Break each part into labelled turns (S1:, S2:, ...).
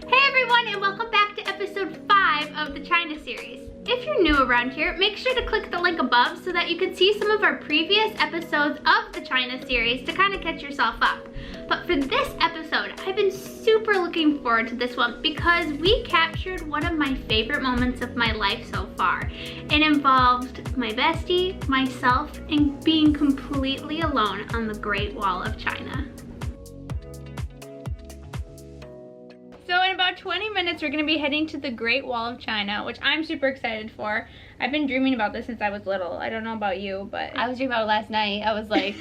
S1: Hey everyone, and welcome back to episode 5 of the China series. If you're new around here, make sure to click the link above so that you can see some of our previous episodes of the China series to kind of catch yourself up. But for this episode, I've been super looking forward to this one because we captured one of my favorite moments of my life so far. It involved my bestie, myself, and being completely alone on the Great Wall of China. So in about 20 minutes, we're gonna be heading to the Great Wall of China, which I'm super excited for. I've been dreaming about this since I was little. I don't know about you, but
S2: I was dreaming about it last night. I was like,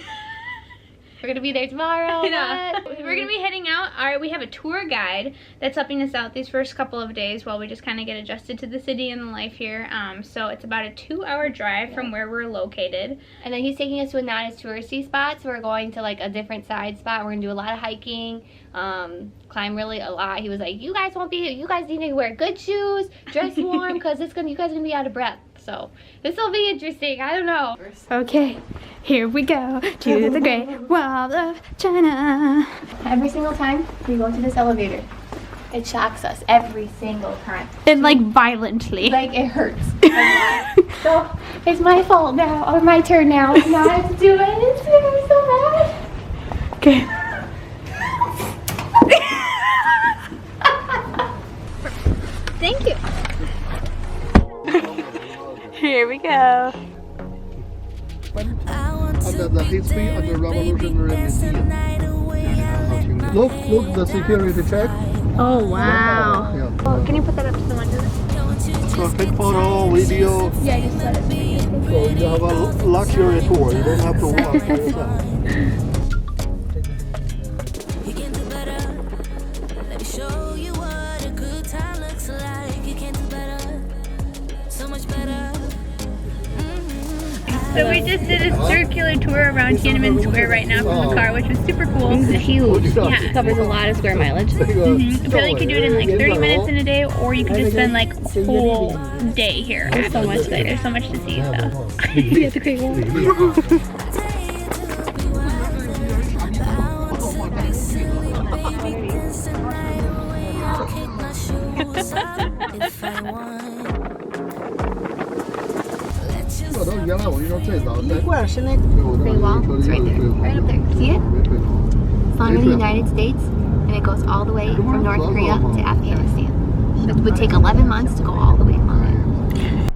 S2: we're gonna be there tomorrow.
S1: We're gonna be heading out. We have a tour guide that's helping us out these first couple of days while we just kind of get adjusted to the city and the life here. So it's about a 2-hour drive from where we're located.
S2: And then he's taking us to a not as touristy spot, so we're going to like a different side spot. We're gonna do a lot of hiking, climb really a lot. He was like, you guys need to wear good shoes, dress warm, because you guys are gonna be out of breath. So this will be interesting. I don't know.
S1: Okay, here we go to the Great Wall of China.
S2: Every single time we go to this elevator, it shocks us every single time.
S1: And like violently.
S2: Like it hurts. So it's my fault now, or my turn now. Now I have to do it. It's gonna be so bad.
S1: Okay. Thank you. Here we go.
S3: Under the history of the Revolutionary Museum. Look, the security check.
S1: Oh wow.
S3: Yeah.
S1: Oh, can you put that up to the window?
S3: So take photo, video.
S1: Yeah, just let it be.
S3: So you have a luxury tour. You don't have to walk by yourself.
S1: So we just did a circular tour around Tiananmen Square right now from the car, which was super cool.
S2: It's huge.
S1: Yeah.
S2: It covers a lot of square mileage.
S1: I feel like you could do it in like 30 minutes in a day, or you could just spend like a whole day here.
S2: There's so much there.
S1: There's so much to see, so.
S2: Yeah, the Great Wall.
S1: Oh,
S2: Great Wall. It's right there. Right up there. See it? It's longer than the United States, and it goes all the way from North Korea to Afghanistan. It would take 11 months to go all the way from there.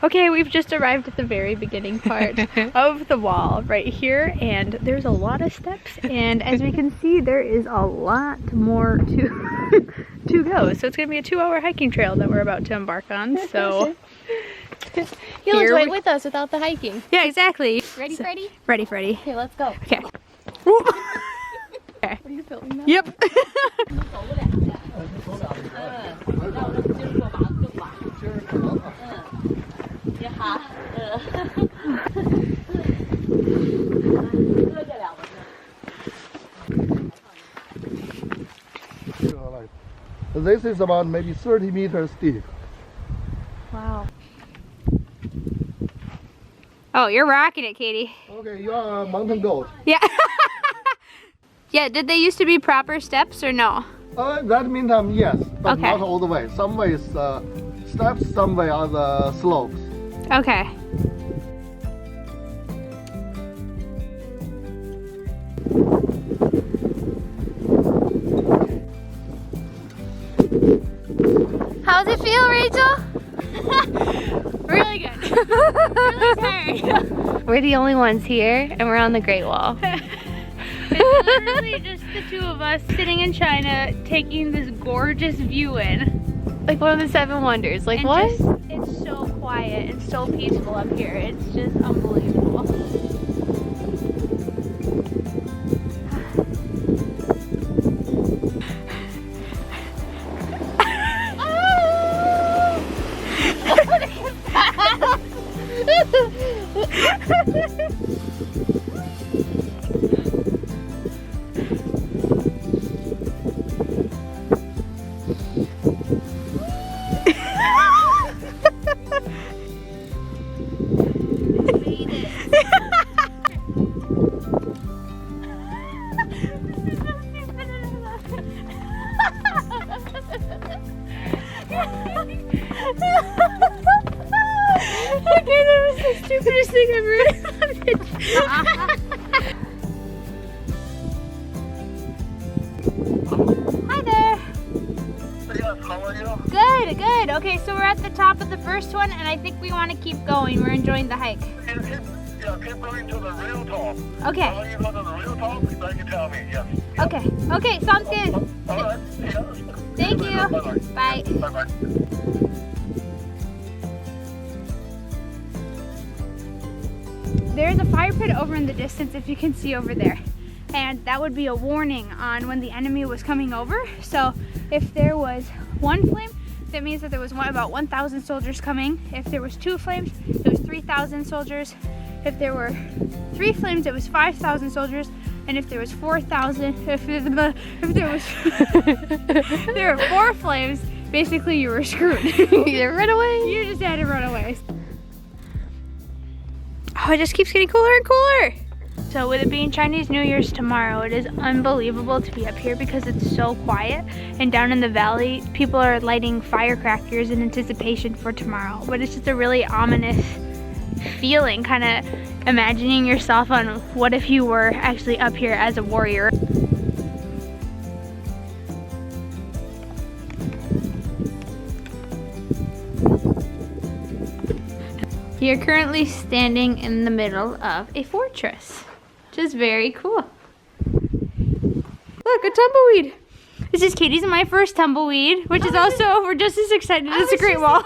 S1: Okay, we've just arrived at the very beginning part of the wall right here, and there's a lot of steps, and as we can see, there is a lot more to to go. So it's gonna be a 2-hour hiking trail that we're about to embark on. So
S2: You'll enjoy it with us without the hiking.
S1: yeah, exactly.
S2: Ready, Freddy?
S1: Ready, Freddy.
S2: Okay, let's go.
S1: Okay. Okay.
S2: Are you filming that?
S1: Yep.
S3: This is about maybe 30 meters deep.
S1: Wow. Oh, you're rocking it, Katie.
S3: Okay, you are a mountain goat.
S1: Yeah. Yeah, did they used to be proper steps or no?
S3: That meantime, yes, but
S1: Okay.
S3: not all the way. Some ways steps, some way are the slopes.
S1: Okay. How's it feel, Rachel? Really good. Really tired.
S2: We're the only ones here, and we're on the Great Wall.
S1: It's literally just the two of us sitting in China taking this gorgeous view in.
S2: Like one of the 7 wonders. Like
S1: And
S2: what?
S1: It's so quiet and so peaceful up here. It's just unbelievable. Okay, that was the stupidest thing I've heard. Hi there.
S3: Yes, how are you?
S1: Good, good. Okay, so we're at the top of the first one, and I think we want to keep going. We're enjoying the hike.
S3: Keep going to the real top.
S1: Okay.
S3: When you go to the real top, then you tell me, yes.
S1: Okay. Okay, sounds good.
S3: All right, yes.
S1: Thank you.
S3: Bye-bye.
S1: Bye.
S3: Bye-bye.
S1: There's a fire pit over in the distance, if you can see over there. And that would be a warning on when the enemy was coming over. So if there was one flame, that means that there was about 1,000 soldiers coming. If there was 2 flames, it was 3,000 soldiers. If there were 3 flames, it was 5,000 soldiers. And if there was 4,000, if there was there were 4 flames, basically you were screwed.
S2: You run away.
S1: You just had to run away. Oh, it just keeps getting cooler and cooler. So with it being Chinese New Year's tomorrow, it is unbelievable to be up here because it's so quiet. And down in the valley, people are lighting firecrackers in anticipation for tomorrow. But it's just a really ominous feeling, kind of imagining yourself on what if you were actually up here as a warrior. You're currently standing in the middle of a fortress, which is very cool. Look, a tumbleweed. This is Katie's and my first tumbleweed, which is also, we're just as excited as a Great Wall.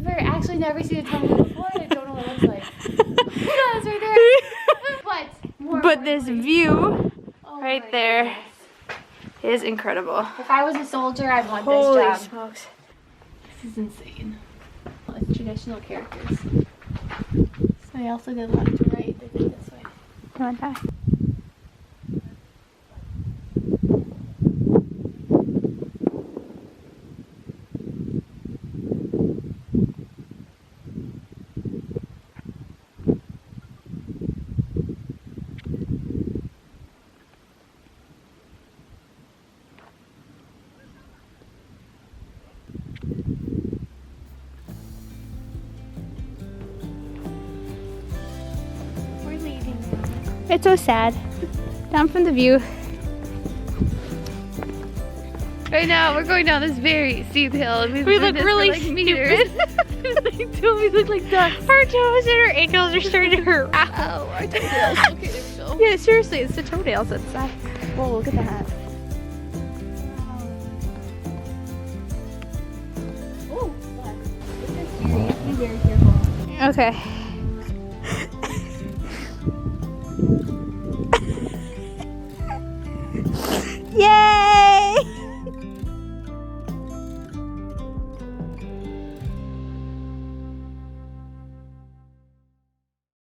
S2: I've actually never seen a tumbleweed before, and I don't know what it looks like. It's right there.
S1: But this view
S2: Oh
S1: right
S2: my
S1: there
S2: goodness.
S1: is incredible.
S2: If I was a soldier, I'd want
S1: Holy
S2: this job.
S1: smokes.
S2: This is insane. It's traditional characters. So I also did left to right. They did this way.
S1: You want that? It's so sad. Down from the view.
S2: Right now, we're going down this very steep hill. And
S1: We look really
S2: like meters.
S1: We look like ducks. Our toes and our ankles are starting to hurt.
S2: Ow, our toenails. Okay, there we go.
S1: Yeah, seriously, it's the toenails inside.
S2: Whoa, look at that. Oh, look. This is serious. Be very careful.
S1: Okay.